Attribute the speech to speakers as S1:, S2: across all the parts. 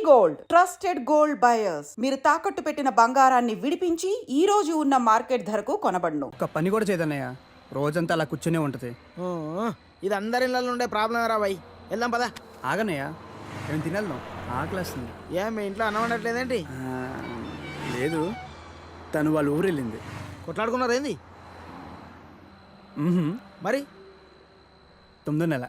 S1: Gold trusted gold buyers. మీరు తాకట్టు పెట్టిన బంగారాన్ని విడిపించి ఈ రోజు ఉన్న మార్కెట్ ధరకు కొనబడును.
S2: ఒక పని కూడా చేయదన్నయ్య, రోజంతా అలా కూర్చునే ఉంటది.
S3: ఇది అందరి ఇళ్ళలో ఉండే ప్రాబ్లం రా బాయ్. వెళ్దాం పదా.
S2: ఆగనయ్య, ఏం తినాలి? ఆకలేస్తుంది.
S3: ఏం మీ ఇంట్లో అన్నం వండట్లేదేంటి?
S2: లేదు, తను వాళ్ళ ఊరు వెళ్ళింది.
S3: కొట్లాడుకున్నారు ఏంది? మరి
S2: 9వ నెల.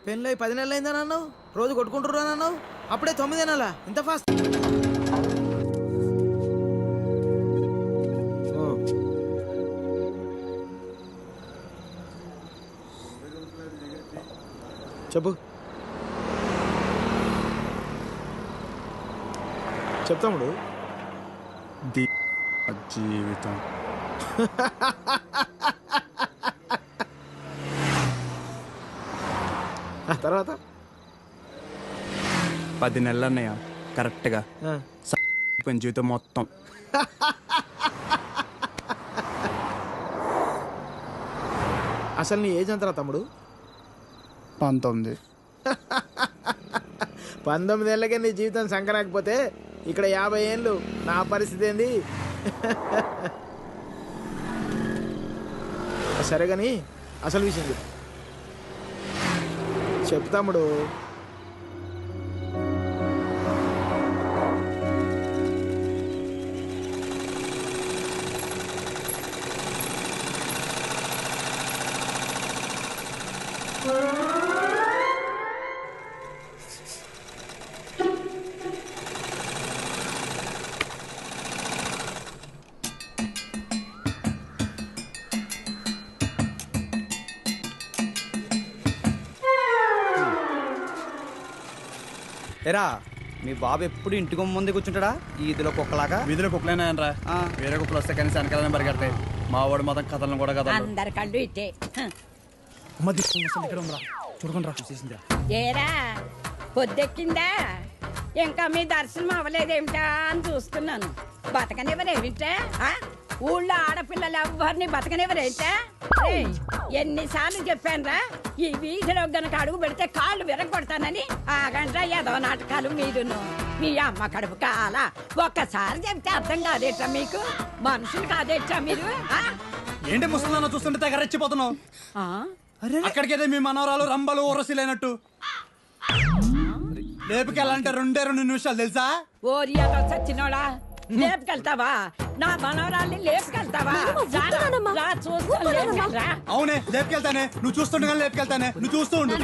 S3: పెళ్ళి 10 నెలలు అయిందని అన్నావు, రోజు కొట్టుకుంటుర్రు అని అన్నావు, అప్పుడే 9 నెలలా? ఇంత ఫాస్ట్? చెప్పు చెప్తాముడు.
S2: జీవితం
S3: తర్వాత
S2: 10 నెలలు అన్నయ్య, కరెక్ట్గా జీవితం మొత్తం.
S3: అసలు నీ ఏజ్ ఎంతరా తమ్ముడు?
S2: 19.
S3: 19 ఏళ్ళకే నీ జీవితం సంకరాకపోతే ఇక్కడ 50 ఏళ్ళు నా పరిస్థితి ఏంది? సరే కానీ అసలు విషయం చెప్పు తమ్ముడు.
S2: ఎరా, మీ బాబు ఎప్పుడు ఇంటికి ముందే కూర్చుంటాడా? ఈదిలో కుక్కలాగా. వీధిలో కుక్కలేనాయనరా, వేరే కుక్కలు వస్తే కనీసం వెనకాలనే పరిగెడతాయి. మా వాడు మొత్తం కథలను కూడా కదా.
S4: అందరి కళ్ళు ఇట్టే.
S2: చూడకుండా చూసేసిందా?
S4: ఏరా పొద్దెక్కిందా? ఇంకా మీ దర్శనం అవ్వలేదేమిటా అని చూస్తున్నాను. బతకనివ్వరేమిటా? ఊళ్ళో ఆడపిల్లలు ఎవ్వరిని బతకనివ్వరేమిటా? ఎన్నిసార్లు చెప్పానురా, ఈ వీధిలో గనక అడుగు పెడితే కాళ్ళు విరగొడతానని. ఆగండ్రా ఏదో నాటకాలు మీరును. మీ అమ్మ కడుపు కాల ఒక్కసారి చెప్తే అర్థం కాదేట్రా మీకు? మనుషులు కాదేట్రా మీరు?
S2: ఏంటి ముసలిదాన్ని చూస్తుంటే తెగ రెచ్చిపోతున్నావు? అక్కడికైతే మీ మనవరాలు రంబలు ఊరసిలేనట్టు లేపుకెళ్ళాలంటే 2 నిమిషాలు తెలుసా?
S4: ఓరి అదో చచ్చినోడా, లేపుకెళ్తావా? నా మనవరాల్ని లేపుకెళ్తావా?
S2: అవునే లేపుకెళ్తానే, నువ్వు చూస్తుండగా లేపుకెళ్తానే, నువ్వు చూస్తూ ఉండు.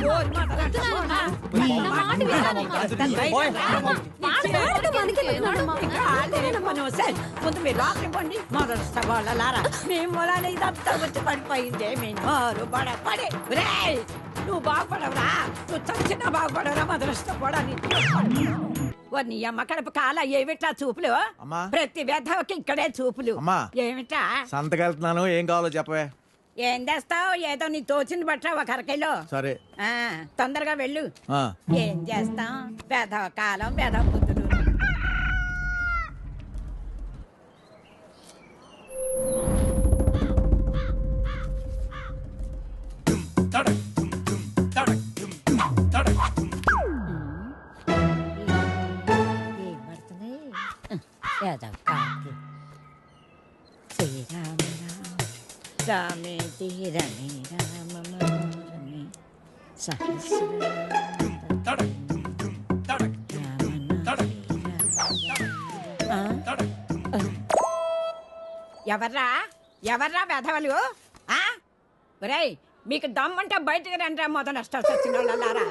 S4: ముందు మీరు లోపలి పండి మొదలుస్తారా? మీ మూలాన ఇదంతా వచ్చి పడిపోయిందే. మీ నోరు పడే నువ్వు బాగుపడవురా, నువ్వు చచ్చినా బాగుపడవురా. మొదలుస్తాని నీ అమ్మ కడుపు కాల ఏమిటా చూపులు? ప్రతి వ్యధకి ఇక్కడే చూపులు. ఏమిటా
S3: సంతకెళ్తున్నాను, ఏం కావాలో చెప్పవే.
S4: ఏం చేస్తావు? ఏదో నీ తోచింది బట్రా ఒక అరకైలో.
S3: సరే
S4: తొందరగా వెళ్ళు. ఏం చేస్తాం? వ్యధవ కాలం, వ్యధవ బుద్ధులు. రామే తీరమే రామమే ఎవర్రా ఎవర్రా వెధవలు? ఒరేయ్, మీకు దమ్మంటే బయటకు రండి. మొదలు నష్టాలు వచ్చిన వాళ్ళారా?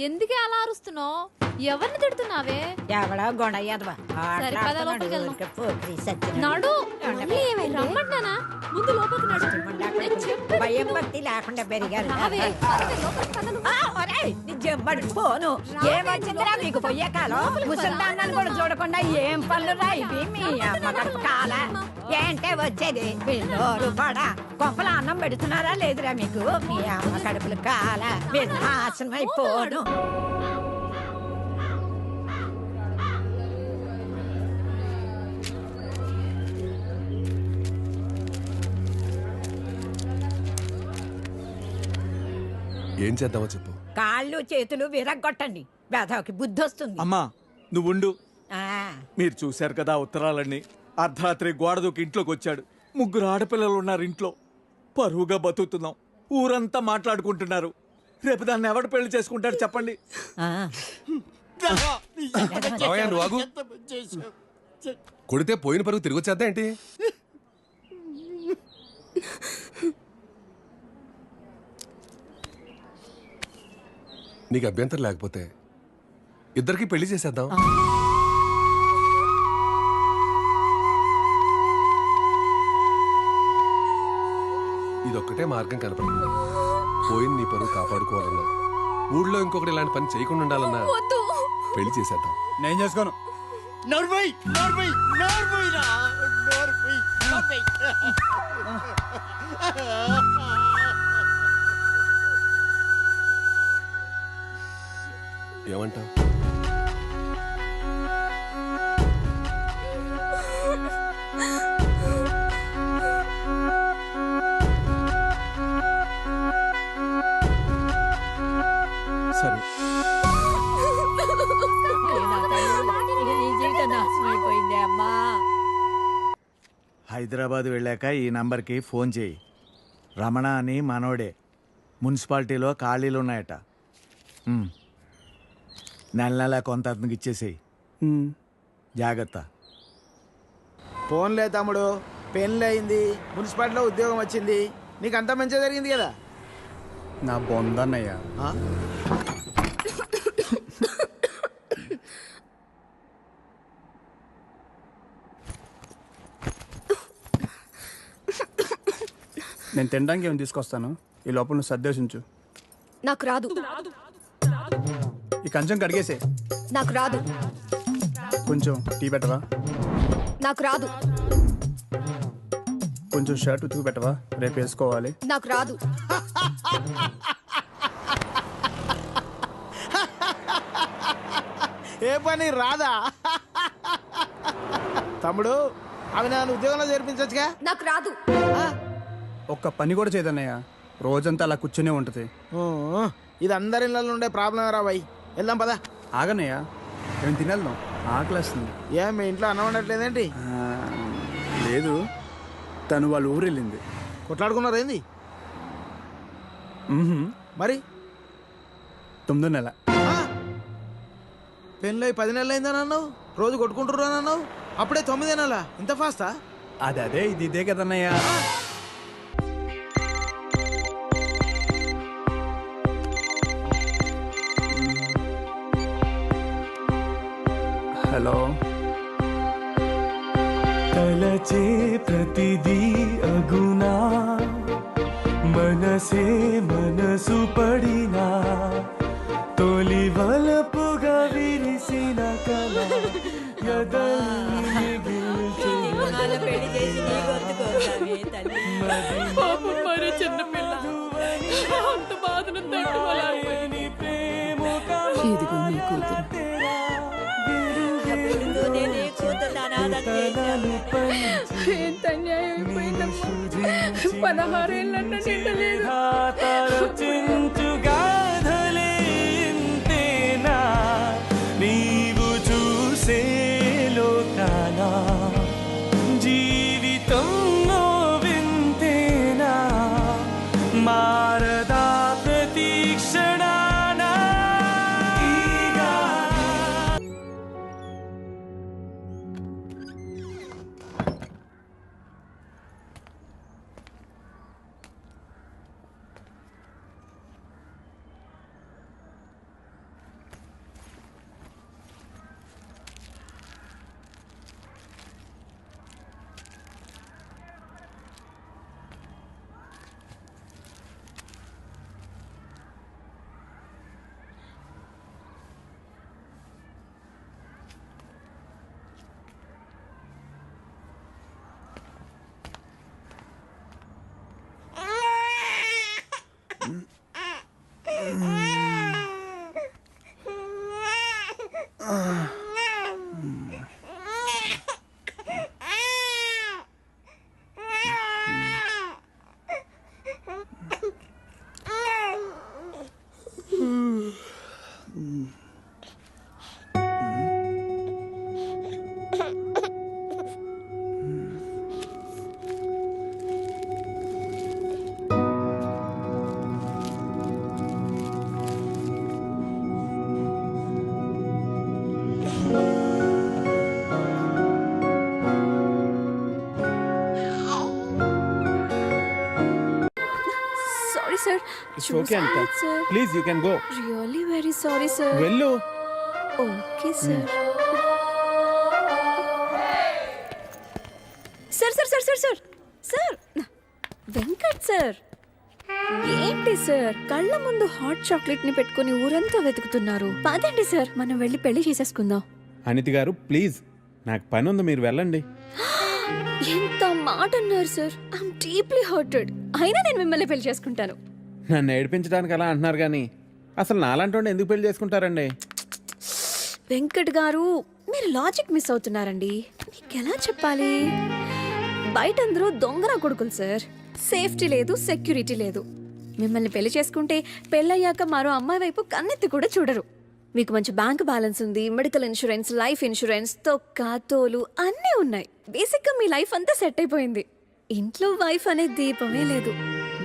S5: ఎందుకే అలా అరుస్తున్నావు? ఎవరిని తిడుతున్నావే?
S4: ఎవడో గొడయ్యదవా
S5: రమ్మంటానా? ముందు లోపలికి
S4: భయం భక్తి లేకుండా పెరిగారు. పోను ఏమొచ్చిందిరా మీకు పొయ్యే కాలం? ముసల్దాన్ని కూడా చూడకుండా ఏం పనులు రా ఇవి? మీ అమ్మ కడుపు కాల ఏంటే వచ్చేది? నోరు పడా కొంపల అన్నం పెడుతున్నారా లేదురా మీకు? మీ అమ్మ కడుపులు కాల నాశనం అయిపోను.
S6: ఏం చేద్దామో చెప్పు.
S4: కాళ్ళు చేతులు విరగ్గొట్టండి, వేధవకి బుద్ధి వస్తుంది.
S7: అమ్మా నువ్వుండు.
S4: ఆ,
S7: మీరు చూశారు కదా ఉత్తరాలన్నీ. అర్ధరాత్రి గోడ దూకి ఇంట్లోకి వచ్చాడు. 3 ఆడపిల్లలు ఉన్నారు ఇంట్లో. పరువుగా బతుకుతున్నాం. ఊరంతా మాట్లాడుకుంటున్నారు. రేపు దాన్ని ఎవడు పెళ్లి చేసుకుంటాడు చెప్పండి.
S4: ఆ.
S6: మావయ్య నువ్వు ఆగు. కొడితే పోయిన పరుగు తిరిగి వచ్చేద్దా ఏంటి? నీకు అభ్యంతరం లేకపోతే ఇద్దరికి పెళ్లి చేసేద్దాం. ఇదొక్కటే మార్గం కనపడింది. పోయిన నీ పరువు కాపాడుకోవాలన్నా, ఊళ్ళో ఇంకొకటి ఇలాంటి పని చేయకుండా ఉండాలన్నా పెళ్లి చేసేద్దాం.
S2: నేను చేసుకోను.
S6: ఏమంటావ్?
S7: సరే
S4: ఇక నీ జీవితం నాశనం అయిపోయిందే అమ్మా.
S3: హైదరాబాద్ వెళ్ళాక ఈ నంబర్కి ఫోన్ చేయి. రమణ అని మనోడే. మున్సిపాలిటీలో ఖాళీలు ఉన్నాయట. నెల నెల కొంత అతనికి ఇచ్చేసేయి. జాగ్రత్త. ఫోన్లే తమ్ముడు, పెళ్ళి అయింది, మున్సిపాలిటీలో ఉద్యోగం వచ్చింది, నీకు అంతా మంచిగా జరిగింది కదా.
S2: నా బొందన్నయ్యా.
S3: ఆ?
S2: నేను తినడానికి ఏమైనా తీసుకొస్తాను. ఈ లోపల నువ్వు సర్దేశించు.
S5: నాకు రాదు.
S2: ఈ కంచం కడిగేసే.
S5: నాకు రాదు.
S2: కొంచెం టీ పెట్టవా?
S5: నాకు రాదు.
S2: కొంచెం షర్ట్ ఉతుకు పెట్టవా? రేపు వేసుకోవాలి.
S5: నాకు రాదు.
S3: ఏ పని రాదా? తమ్ముడు అవి నన్ను ఉద్యోగంలో చేర్పించచ్చుగా.
S5: నాకు రాదు.
S2: ఒక్క పని కూడా చేయదన్నయ్య. రోజంతా అలా కూర్చునే ఉంటుంది.
S3: ఇది అందరి ఇళ్ళలో ఉండే ప్రాబ్లం రా బాయ్. వెళ్దాం పదా.
S2: ఆగన్నయ్య, మేము తినేద్దాం. ఆకలేస్తుంది.
S3: ఏ మీ ఇంట్లో అన్నం ఉండట్లేదేంటి?
S2: లేదు, తను వాళ్ళ ఊరు వెళ్ళింది.
S3: కొట్లాడుకున్నారు ఏంది మరి?
S2: 9వ నెల.
S3: పెళ్ళి 10 నెలలు అయిందని అన్నావు, రోజు కొట్టుకుంటుర్రు అని అన్నావు, అప్పుడే 9 నెలలా? ఇంత ఫాస్టా?
S2: అదే ఇది ఇదే కదన్నయ్య. హలో.
S8: తలచే ప్రతిదీ అగునా, మనసే మనసు పడినా, తొలి వలపుగా విరిసిన కళ ఎదల్ని మిగిల్చే.
S4: పెళ్లి చేసి నీ గొంతుకోసావే తల్లి.
S5: మరో చిన్న పిల్ల అంత బాధను తట్టుకోలేకపోయింది.
S4: ఇదిగో నీ కూతురు. పెళ్లితోనే నీ కూతురు అనాథం చేశావు.
S5: ఎంత అన్యాయం అయిపోయిందమ్మా. 16 ఏళ్ళన్నా నిండలేదు.
S8: గాథలేంతేనా నీవు చూసే లోకానా, జీవితం వింతేనా మారదా ప్రతీక్షణానా.
S9: ఓకే అంట please you can go
S5: really very sorry sir.
S9: వెళ్ళు
S5: okay sir. Sir sir sir sir sir sir Venkat sir, ఏంటి సార్ కళ్ళ ముందు హాట్ చాక్లెట్ ని పెట్టుకుని ఊరంతా వెతుకుతున్నారు? పదండి సార్, మనం వెళ్ళి పెళ్లి చేసేసుకుందాం.
S9: అనిత గారు ప్లీజ్, నాకు పని ఉంది, మీరు వెళ్ళండి.
S5: ఎంత మాట అన్నారు సార్. I'm deeply hurted. అయినా నేను మిమ్మల్ని పెళ్లి చేసుకుంటాను.
S9: నన్ను ఏడిపించడానికి అలా అంటున్నారు కానీ అసలు నాలాంటి వాడిని ఎందుకు పెళ్లి చేసుకుంటారండి?
S5: వెంకట్ గారు, మీరు లాజిక్ మిస్ అవుతున్నారండి. మీకు ఎలా చెప్పాలి? బయట అందరూ దొంగన కొడుకులు సార్. సేఫ్టీ లేదు, సెక్యూరిటీ లేదు. మిమ్మల్ని పెళ్లి చేసుకుంటే పెళ్ళయ్యాక మరో అమ్మాయి వైపు కన్నెత్తి కూడా చూడరు. మీకు మంచి బ్యాంక్ బ్యాలెన్స్ ఉంది, మెడికల్ ఇన్సూరెన్స్, లైఫ్ ఇన్సూరెన్స్, తొక్క తోలు అన్నీ ఉన్నాయి. బేసిక్గా మీ లైఫ్ అంతా సెట్ అయిపోయింది. ఇంట్లో వైఫ్ అనే దీపమే లేదు,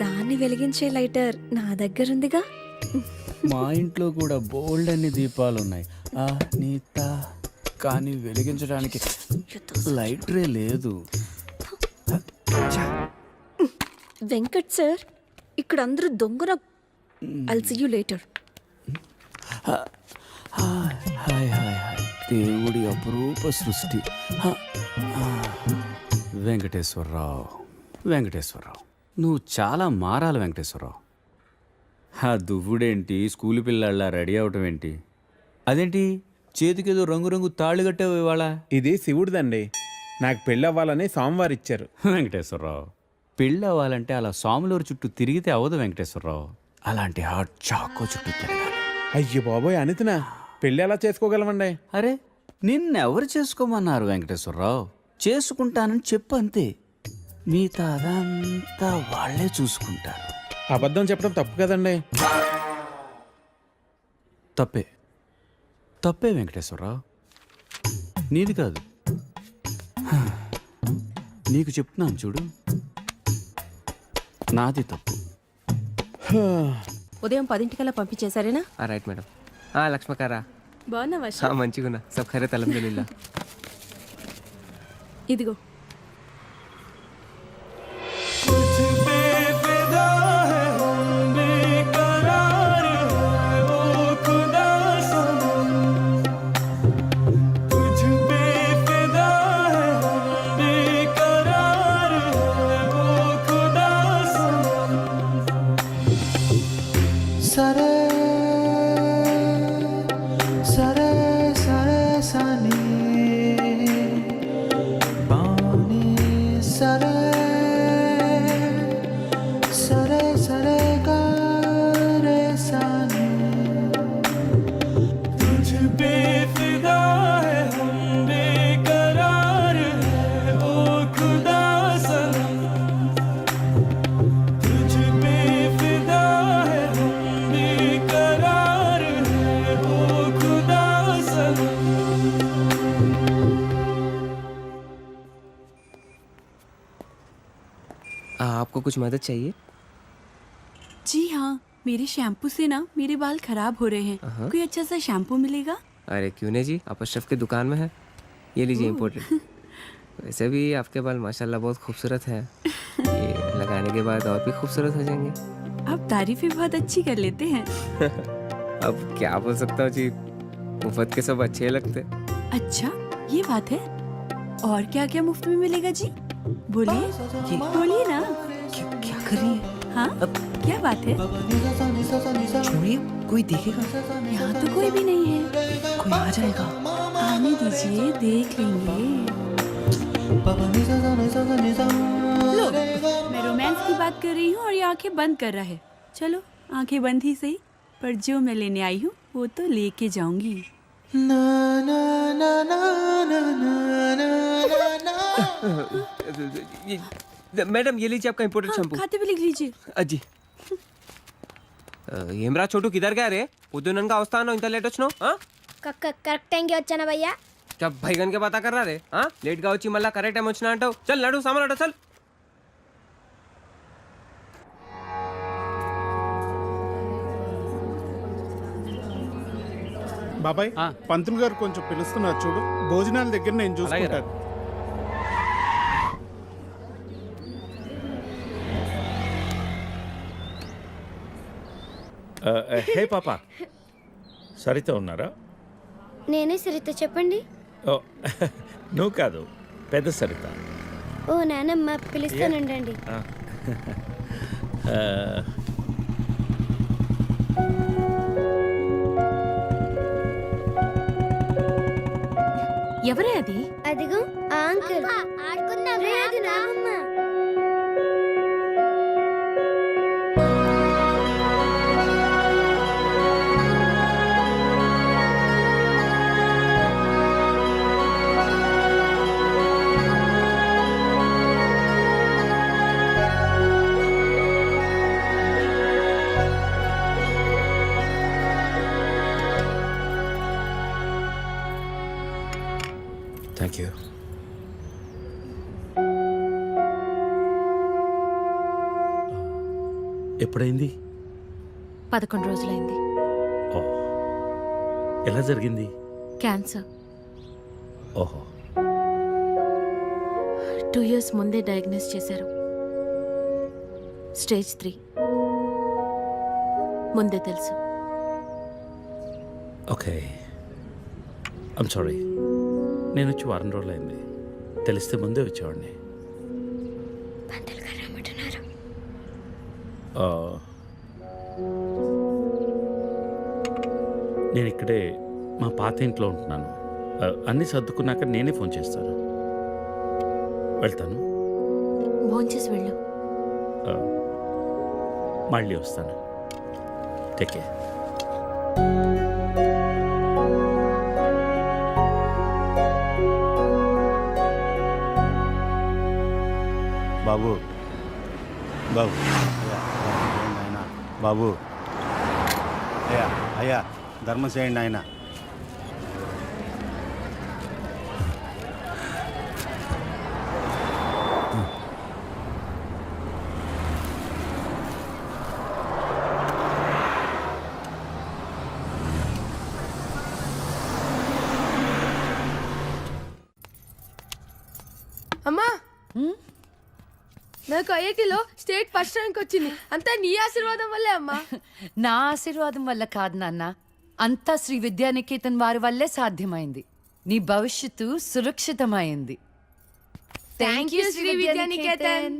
S5: దాన్ని వెలిగించే లైటర్ నా దగ్గర ఉందిగా.
S2: మా ఇంట్లో కూడా బోల్డ్ అన్ని దీపాలు ఉన్నాయి నీత, కానీ వెలిగించడానికి లైటరే లేదు.
S5: వెంకట్ సార్, ఇక్కడ అందరూ దొంగన. I'll see you later.
S2: Hi hi hi, దేవుడి అపురూప సృష్టి. వెంకటేశ్వరరావు, వెంకటేశ్వరరావు, నువ్వు చాలా మారాలి వెంకటేశ్వరరావు. ఆ దువ్వుడేంటి, స్కూల్ పిల్లల్లా రెడీ అవటం ఏంటి? అదేంటి చేతికేదో రంగురంగు తాళ్ళు కట్టావు ఇవాళ?
S9: ఇది శివుడిదండి, నాకు పెళ్ళి అవ్వాలని స్వామివారు ఇచ్చారు.
S2: వెంకటేశ్వరరావు, పెళ్ళి అవ్వాలంటే అలా స్వాములూరు చుట్టూ తిరిగితే అవ్వదు వెంకటేశ్వరరావు. అలాంటి హాట్ చాకో చుట్టూ తిరగాలి.
S9: అయ్యో బాబోయ్ అనితనా, పెళ్ళి ఎలా చేసుకోగలమండి?
S2: అరే నిన్నెవరు చేసుకోమన్నారు వెంకటేశ్వరరావు? చేసుకుంటానని చెప్పు అంతే, మిగతా అదంతా వాళ్ళే చూసుకుంటారు.
S9: అబద్ధం చెప్పడం తప్పు కదండి.
S2: తప్పే తప్పే వెంకటేశ్వరరావు, నీది కాదు. నీకు చెప్తున్నాను చూడు, నాది తప్పు.
S5: ఉదయం 10 పంపించేశారేనా?
S10: Right madam. లక్ష్మకారా
S5: బాగున్నావా?
S10: మంచిగున్నా, సబ్ ఖైరత్ అల్హమ్దులిల్లా.
S5: ఇదిగో
S10: आपको कुछ मदद चाहिए?
S5: जी हाँ, मेरे शैम्पू से ना मेरे बाल खराब हो रहे हैं. कोई अच्छा सा शैम्पू मिलेगा?
S10: अरे क्यों नहीं जी, आप अशरफ की दुकान में है, ये लीजिए इम्पोर्टेड. वैसे भी आपके बाल माशाल्लाह बहुत खूबसूरत है, ये लगाने के बाद और भी खूबसूरत हो जाएंगे.
S5: आप तारीफें बहुत अच्छी कर लेते हैं.
S10: अब क्या बोल सकता हूँ जी, मुफ्त के सब अच्छे लगते.
S5: अच्छा ये बात है. और क्या क्या मुफ्त में मिलेगा जी? बोलिए बोलिए ना.
S10: क्या कर रही है?
S5: हाँ क्या बात है?
S10: छोड़िए, कोई देखेगा.
S5: यहाँ तो कोई भी नहीं है.
S10: कोई आ जाएगा.
S5: आने दीजिए, देख लेंगे. लो, मैं रोमांस की बात कर रही हूँ और ये आंखें बंद कर रहा है. चलो आंखें बंद ही सही, पर जो मैं लेने आई हूँ वो तो लेके जाऊंगी.
S10: मैडम ये लीजिए आपका इम्पोर्टेड शैम्पू.
S5: खाते भी लिख लीजिए.
S10: అజ్జి ఏమ్రా చోటు కిదర్ గా రే పొద్దుననగా వస్తాను ఇంత లేట్ వచ్చినావు.
S11: కరెక్ట్ టైంకి వచ్చానా భయ్యా?
S10: భైగన్ కే బాతా కర్రా రే. లేట్ గా వచ్చి మళ్ళా కరెక్ట్ టైం వచ్చినా అంటావు. చల్ నడు సామాన్ అడు చల్.
S12: బాబాయ్ పంతులు గారు కొంచెం పిలుస్తున్నారు చూడు, భోజనాల దగ్గర నేను చూసుకుంటాను.
S8: హే పాప, సరిత ఉన్నారా?
S11: నేనే సరిత, చెప్పండి.
S8: ఓ నువ్వు కాదు, పెద్ద సరిత.
S11: ఓ నానమ్మ, పిలుస్తానండి.
S5: ఎవరే అది?
S11: అదిగో ఆ అంకుల్. రే, అది నానమ్మ.
S8: Thank you. ఎప్పుడైంది?
S5: 11 రోజులైంది.
S8: ఓ, ఎలా జరిగింది?
S5: క్యాన్సర్.
S8: ఓహో.
S5: 2 years ముందే డయాగ్నోస్ చేశారు. స్టేజ్ 3. ముందే తెలుసు.
S8: Okay, I'm sorry. నేను వచ్చి వారం రోజులైంది. తెలిస్తే ముందే వచ్చేవాడిని. నేను ఇక్కడే మా పాత ఇంట్లో ఉంటున్నాను. అన్నీ సర్దుకున్నాక నేనే ఫోన్ చేస్తాను. వెళ్తాను.
S5: భోంచేసి వెళ్ళు.
S8: మళ్ళీ వస్తాను. Take care.
S13: బాబు బాబు ఆయన బాబు, అయ్యా అయ్యా, ధర్మం చేయండి ఆయన.
S5: అమ్మా, నాకు ఐఐటీలో స్టేట్ ఫస్ట్ ర్యాంక్ వచ్చింది. అంతా నీ ఆశీర్వాదం వల్లే అమ్మా.
S14: నా ఆశీర్వాదం వల్ల కాదు నాన్న, అంతా శ్రీ విద్యానికేతన్ వారి వల్లే సాధ్యమైంది. నీ భవిష్యత్తు సురక్షితమైంది. Thank you Shri Vidyanikethan.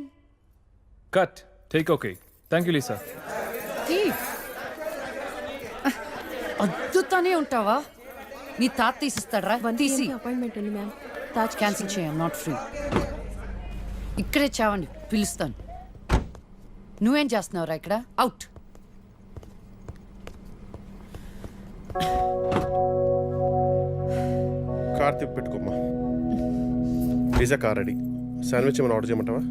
S12: Cut, take okay. Thank you Lisa.
S14: అద్దుతానే ఉంటావా? నీ తాత తీసిస్తాడరా? తీసి
S5: అపాయింట్మెంట్ ఉంది మ్యామ్.
S14: తాజ్ క్యాన్సిల్ చేయం, నాట్ ఫ్రీ. ఇక్కడే చావండి, పిలుస్తాను. నువ్వేం చేస్తున్నావురా ఇక్కడ? అవుట్.
S6: కార్ తిప్పి పెట్టుకోమ్మా. Pizza car ready. శాండ్విచ్ ఏమైనా ఆర్డర్ చేయమంటావా?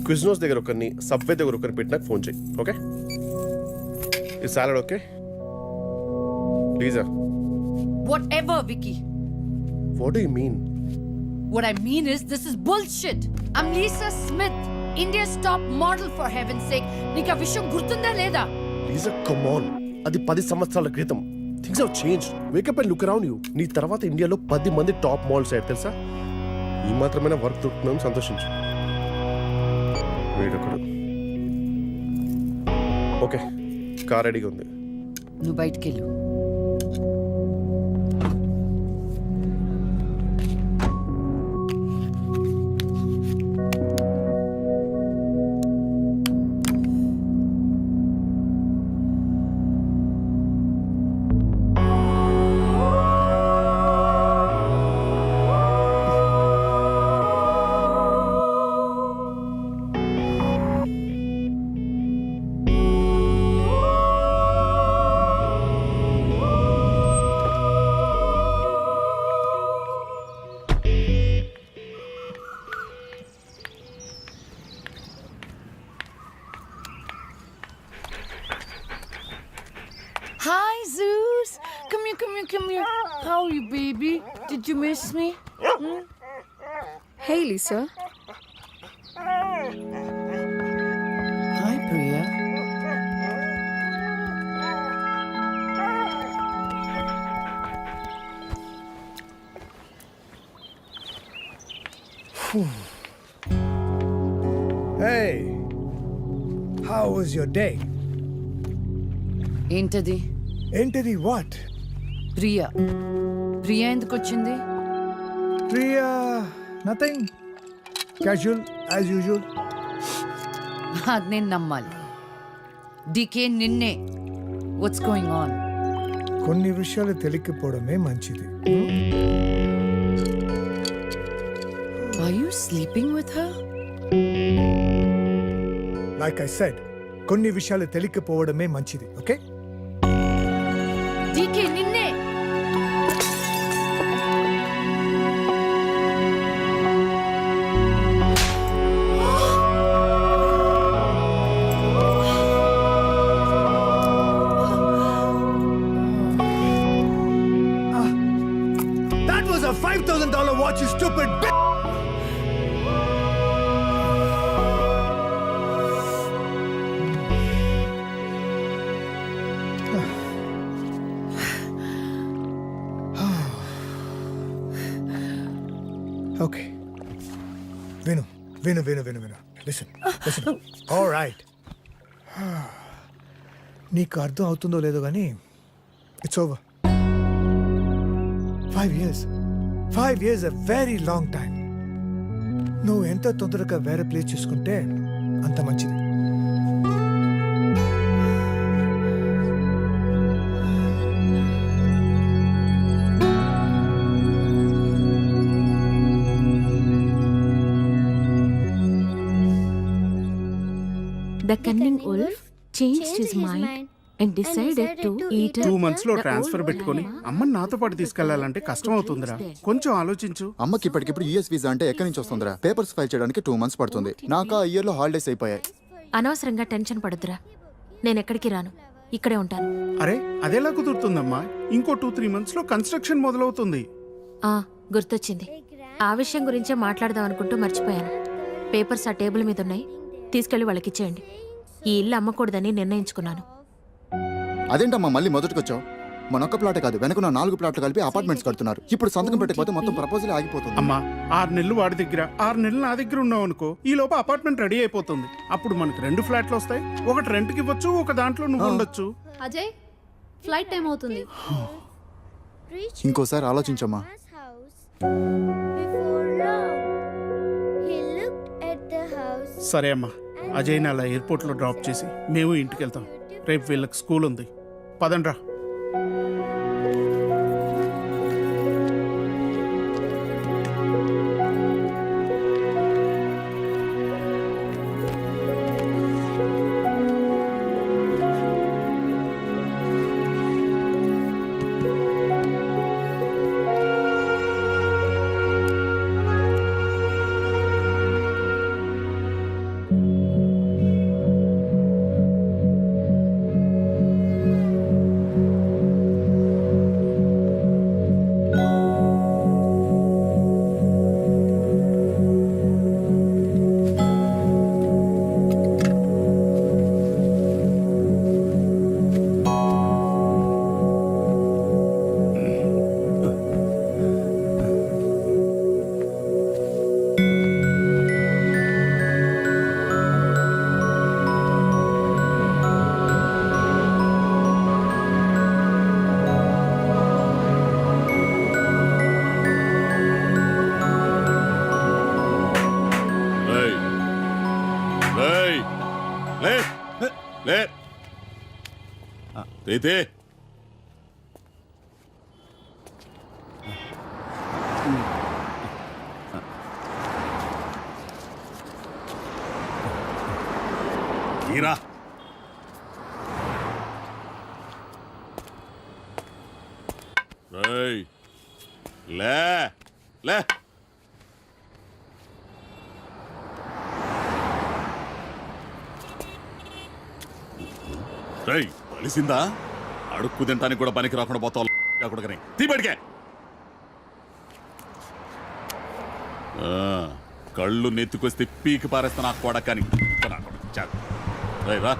S6: క్విజ్నోస్ దగ్గర ఒకరిని, సబ్వే దగ్గర ఒకరిని పెట్టి నాకు ఫోన్ చేయి. ఓకే? ఈ సాలడ్ ఓకే? ప్లీజా.
S14: Whatever, Vicky.
S6: What do you mean?
S14: What I mean is, this is bullshit. I'm Lisa Smith, India's top model, for heaven's sake. నీకు ఆ విషయం గుర్తుందా లేదా?
S6: లీజా, కమ్ ఆన్. అది 10 సంవత్సరాల క్రితం. Things have changed. Wake up and look around you. నీ తర్వాత ఇండియాలో 10 మంది టాప్ మోడల్స్ అయ్యారు తెలుసా? ఈ మాత్రమైన వర్క్ దొరుకుతున్నాం, సంతోషించు. వీడొకడు. ఓకే, కార్ రెడీగా ఉంది.
S14: నువ్వు బయటికెళ్ళు. Hi, Zeus. Come here, come here, come here. How are you, baby? Did you miss me?
S5: Hey, Lisa.
S14: Hi, Priya.
S3: Hey, how was your day?
S14: ఏంటది?
S3: ఏంటిది? వాట్?
S14: ప్రియా. ప్రియా ఎందుకు వచ్చింది?
S3: Priya nothing, casual as usual.
S14: అది నేను నమ్మాలి. డీకే నిన్నే. What's going on?
S3: కొన్ని విషయాలు తెలియకపోవడమే మంచిది.
S14: Are you sleeping with her?
S3: Like I said, కొన్ని విషయాలు తెలియకపోవడమే మంచిది. ఓకే?
S14: డీకే నిన్నే.
S3: That was a $5,000 watch, you stupid bitch! Okay. Vinu. Listen. All right. నీకు అర్థం అవుతుందో లేదో కానీ it's over. 5 years a very long time. నువ్వు ఎంత తొందరగా వేరే ప్లేస్ చూసుకుంటే అంత మంచిది.
S11: The cunning wolf changed his mind and decided to eat
S12: 2 months లో ట్రాన్స్ఫర్ పెట్టుకొని అమ్మని నాతో పాటు తీసుకెళ్లాలంటే కష్టం అవుతుందిరా. కొంచెం ఆలోచించు.
S15: అమ్మకి ఇప్పటికిప్పుడు యూఎస్ వీసా అంటే ఎక్కడి నుంచి వస్తుందిరా? పేపర్స్ ఫైల్ చేయడానికి 2 months పడుతుంది. నాకు ఆ ఇయర్ లో హాలిడేస్ అయిపోయాయి.
S11: అనవసరంగా టెన్షన్ పడొద్దురా. నేను ఎక్కడికి రాను, ఇక్కడే ఉంటాను.
S12: అరే అదెలా కుదురుతుందమ్మా? ఇంకో 2-3 months లో కన్స్ట్రక్షన్ మొదలవుతుంది.
S11: గుర్తొచ్చింది. ఆ విషయం గురించే మాట్లాడదాం అనుకుంటూ మర్చిపోయాను. పేపర్స్ ఆ టేబుల్ మీద ఉన్నాయి, తీసుకెళ్లి వాళ్ళకి ఇచ్చేయండి. ఈ ఇల్లు అమ్మకూడదని నిర్ణయించుకున్నాను.
S15: అదేంటమ్మా మళ్ళీ మొదటికొచ్చావు? మనొక్క ప్లాటే కాదు, వెనక 4 ప్లాట్లు కలిపి అపార్ట్మెంట్స్ కడుతున్నారు. ఇప్పుడు సంతకం పెట్టకపోతే మొత్తం ప్రపోజల్ ఆగిపోతుంది.
S12: అమ్మా 6 నెలలు వాడి దగ్గర 6 నెలలు నా దగ్గర ఉన్నావు అనుకో, ఈ లోపు అపార్ట్మెంట్ రెడీ అయిపోతుంది. అప్పుడు మనకు 2 ఫ్లాట్లు వస్తాయి. ఒకటి రెంట్కి ఇవ్వచ్చు, ఒక దాంట్లో నువ్వు ఉండొచ్చు.
S11: అజయ్, ఫ్లైట్ టైం అవుతుంది.
S15: ఇంకోసారి ఆలోచించమ్మా.
S12: సరే అమ్మా, అజయ్ని అలా ఎయిర్పోర్ట్లో డ్రాప్ చేసి మేము ఇంటికి వెళ్తాం. రేపు వీళ్ళకి స్కూల్ ఉంది. పదండ్రా.
S13: తెలిసిందా? అడుక్కు తింటానికి కూడా పనికి రాకుండా పోతావు. తీపడికే కళ్ళు నెత్తుకొస్తే పీకి పారేస్తా నాకు కూడా. కానీ రా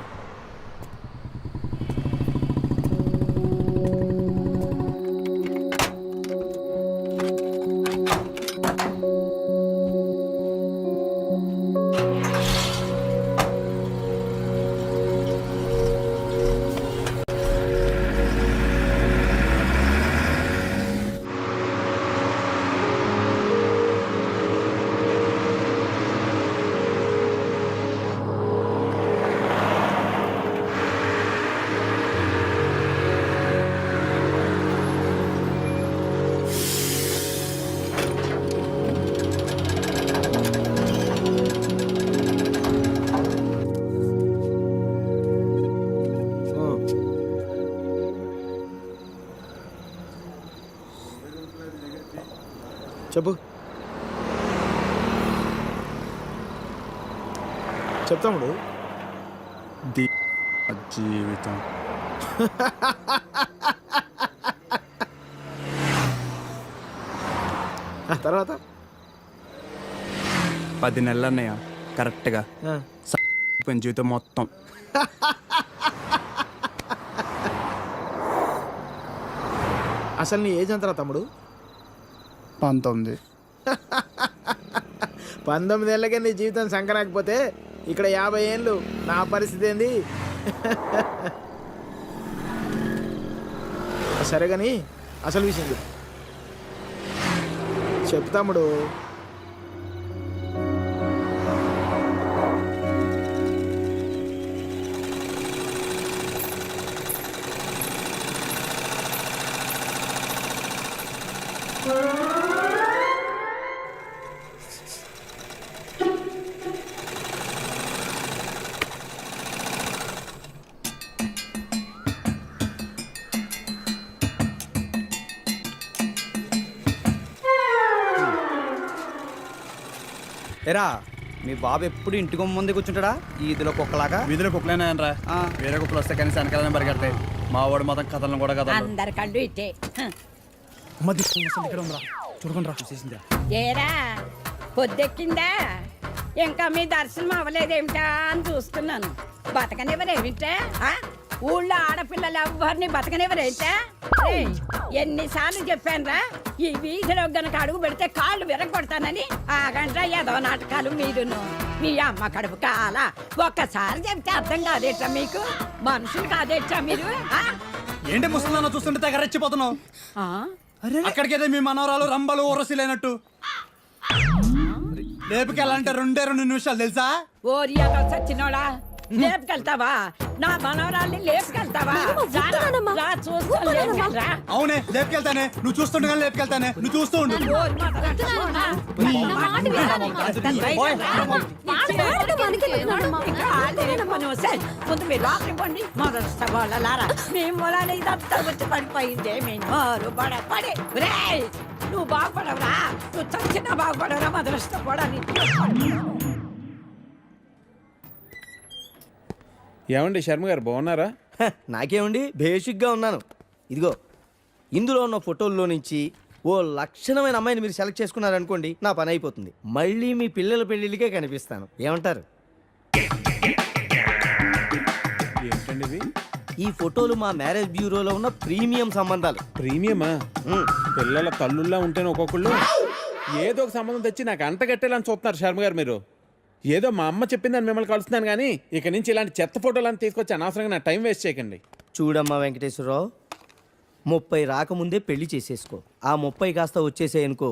S7: చెప్పు. చెప్తాముడు.
S9: జీవితం
S7: తర్వాత
S9: 10 నెలలు అన్నయ్య కరెక్ట్గా జీవితం మొత్తం.
S7: అసలు నీ ఏజ్ ఎంతరా తమ్ముడు?
S9: 19.
S7: 19 ఏళ్ళకే నీ జీవితం సంకరాకపోతే ఇక్కడ 50 ఏళ్ళు నా పరిస్థితి ఏంది? సరే కానీ అసలు విషయం చెప్పు తమ్ముడు.
S9: ఎరా మీ బాబు ఎప్పుడు ఇంటికి ముందే కూర్చుంటాడా ఈదిలో కుక్కలాగా? వీధిలో కుక్కలేనాయనరా, వేరే కుక్కలు వస్తే కానీ వెనకాలనే పరిగెడతాయి. మా వాడు మొత్తం కథలను కూడా కదా.
S4: అందరి కళ్ళు ఇట్టే.
S9: ఇక్కడ ఉందిరా, చూడకుండా చూసేసిందా?
S4: ఏరా పొద్దెక్కిందా? ఇంకా మీ దర్శనం అవ్వలేదేమిటా అని చూస్తున్నాను. బతకనివ్వరేమిటా? ఊళ్ళో ఆడపిల్లలు ఎవ్వరిని బతకనివ్వరేంటా? ఎన్నిసార్లు చెప్పానురా, ఈ వీధిలో గనక అడుగు పెడితే కాళ్ళు విరగొడతానని. ఆగండ్రా ఏదో నాటకాలు మీరును. మీ అమ్మ కడుపు కాల ఒక్కసారి చెప్తే అర్థం కాదేట్రా మీకు? మనుషులు కాదేట్రా మీరు?
S9: ఏంటి ముసలిదాన్ని చూస్తుంటే తెగ రెచ్చిపోతున్నావు? అక్కడికైతే మీ మనవరాలు రంబలు ఓరసిలేనట్టు లేపుకెళ్ళాలంటే 2 నిమిషాలు తెలుసా?
S4: ఓరియాగా సచ్చినోడా, లేపుకెళ్తావా? నా మనవరాల్ని లేపుకెళ్తావా?
S9: అవునే లేపుకెళ్తానే, నువ్వు చూస్తుండగా లేపుకెళ్తానే, నువ్వు చూస్తూ ఉండు.
S4: ముందు మీరు లోపలికి పండి. మొదటి సవాళ్ళలారా మీ మూలాన్ని ఇదంతా వచ్చి పడిపోయిందే. మీ నోరు పడి నువ్వు బాగుపడవరా, నువ్వు చచ్చినా బాగుపడవరా మొదలష్టపోవడాన్ని.
S9: ఏమండి శర్మ గారు బాగున్నారా?
S7: నాకేమండి బేసిక్గా ఉన్నాను. ఇదిగో ఇందులో ఉన్న ఫోటోల్లో నుంచి ఓ లక్షణమైన అమ్మాయిని మీరు సెలెక్ట్ చేసుకున్నారనుకోండి, నా పని అయిపోతుంది. మళ్ళీ మీ పిల్లల పెళ్ళిళ్ళకే కనిపిస్తాను. ఏమంటారు?
S9: ఏంటండి ఇవి?
S7: ఈ ఫోటోలు మా మ్యారేజ్ బ్యూరోలో ఉన్న ప్రీమియం సంబంధాలు.
S9: ప్రీమియమా? పిల్లల తల్లుల్లా ఉంటేనే ఒక్కొక్కళ్ళు ఏదో ఒక సంబంధం తెచ్చి నాకు అంట కట్టేలా చూస్తున్నారు శర్మ గారు మీరు. ఏదో మా అమ్మ చెప్పిందని మిమ్మల్ని కలుస్తున్నాను కానీ ఇక నుంచి ఇలాంటి చెత్త ఫోటోలను తీసుకొచ్చి అనవసరంగా నా టైం వేస్ట్ చేయకండి.
S7: చూడమ్మా వెంకటేశ్వరరావు, 30 రాకముందే పెళ్లి చేసేసుకో. ఆ 30 కాస్త వచ్చేసేయనుకో,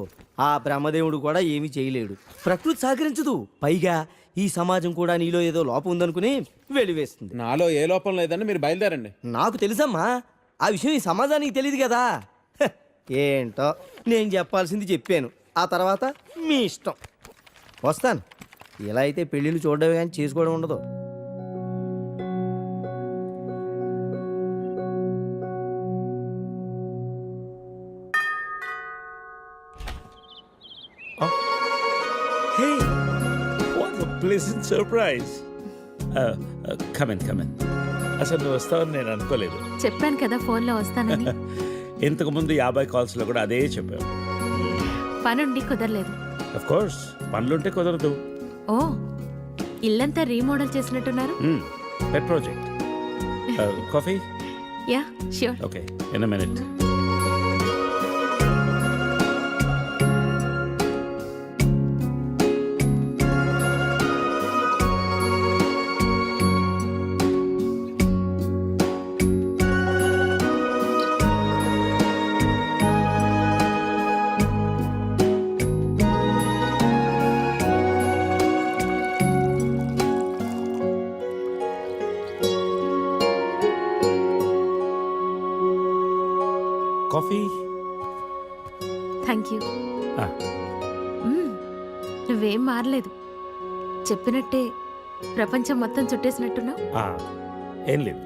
S7: ఆ బ్రహ్మదేవుడు కూడా ఏమీ చేయలేడు. ప్రకృతి సహకరించదు. పైగా ఈ సమాజం కూడా నీలో ఏదో లోపం ఉందనుకుని వెలివేస్తుంది.
S9: నాలో ఏ లోపం లేదని మీరు బయలుదేరండి.
S7: నాకు తెలుసమ్మా, ఆ విషయం ఈ సమాజానికి తెలియదు కదా. ఏంటో నేను చెప్పాల్సింది చెప్పాను, ఆ తర్వాత మీ ఇష్టం. వస్తాను. ఇలా అయితే పెళ్ళిళ్ళు చూడడమే కానీ చేసుకోవడం ఉండదు.
S8: Pleasant surprise. కమెన్ అసలు నువ్వు వస్తావని నేను అనుకోలేదు.
S11: చెప్పాను కదా ఫోన్లో వస్తానని.
S8: ఇంతకుముందు 50 కాల్స్లో కూడా అదే చెప్పావు.
S11: పనుండి కుదరలేదు.
S8: అఫ్ కోర్స్ పనులుంటే కుదరదు.
S11: ఓ, ఇల్లంతా రీమోడల్ చేసినట్టున్నారు.
S8: పెట్ project. Coffee?
S11: Yeah sure.
S8: Okay, in a minute. Coffee?
S11: Thank you. నువ్వేం మారలేదు. చెప్పినట్టే ప్రపంచం మొత్తం చుట్టేసినట్టున్నావు.
S8: ఏం లేదు,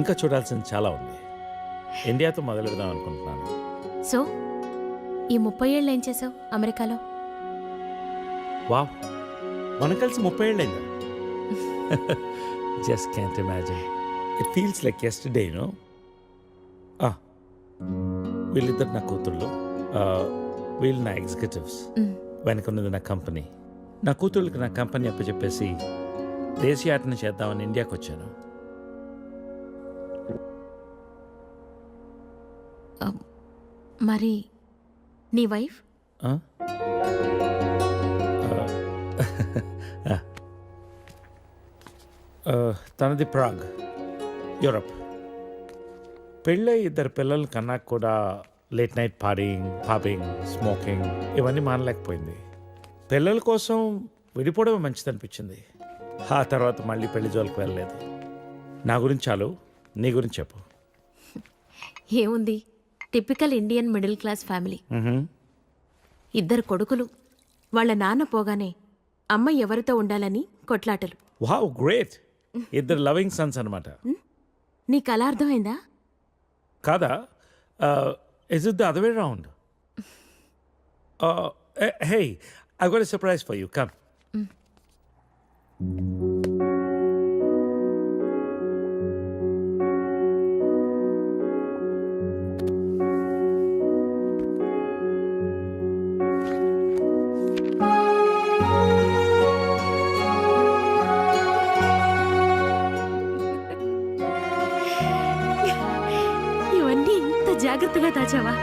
S8: ఇంకా చూడాల్సింది చాలా ఉంది. ఇండియాతో మొదలెడదాం అనుకుంటున్నాను.
S11: సో ఈ 30 ఏళ్ళు ఏం చేసావు అమెరికాలో?
S8: వావ్, మనం కలిసి 30 ఏళ్ళైందా? Just can't imagine. It feels like yesterday, no. వీళ్ళిద్దరు నా కూతుళ్ళు, వీళ్ళు నా ఎగ్జిక్యూటివ్స్, వెనకున్నది నా కంపెనీ. నా కూతుళ్ళకి నా కంపెనీ అప్పచెప్పేసి దేశీయాటన చేద్దామని ఇండియాకి వచ్చాను.
S11: మరి నీ వైఫ్?
S8: తనది ప్రాగ్, యూరప్. పెళ్ళై 2 పిల్లలు కన్నా కూడా late night partying, pubbing, smoking ఇవన్నీ మానలేకపోయింది. పిల్లల కోసం విడిపోవడం మంచిది అనిపించింది. ఆ తర్వాత మళ్ళీ పెళ్లి జోలికి వెళ్ళలేదు. నా గురించి చాలు, నీ గురించి చెప్పు.
S11: ఏముంది, typical Indian middle class family. 2 కొడుకులు. వాళ్ళ నాన్న పోగానే అమ్మ ఎవరితో ఉండాలని కొట్లాటలు.
S8: Wow, great. 2 లవింగ్ సన్స్ అనమాట.
S11: నీకు అలా అర్థమైందా?
S8: కాదా? Is it the other way round? Hey, I got a surprise for you. Come.
S11: ఇవన్నీ ఇంత జాగ్రత్తగా దాచావా?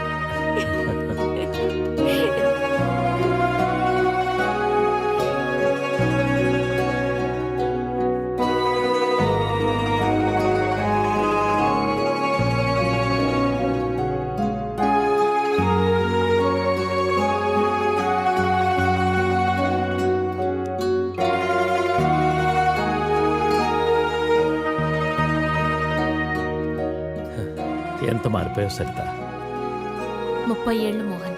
S8: ఎంత మారిపోయావు సరిత.
S11: 30 ఏళ్ళు మోహన్.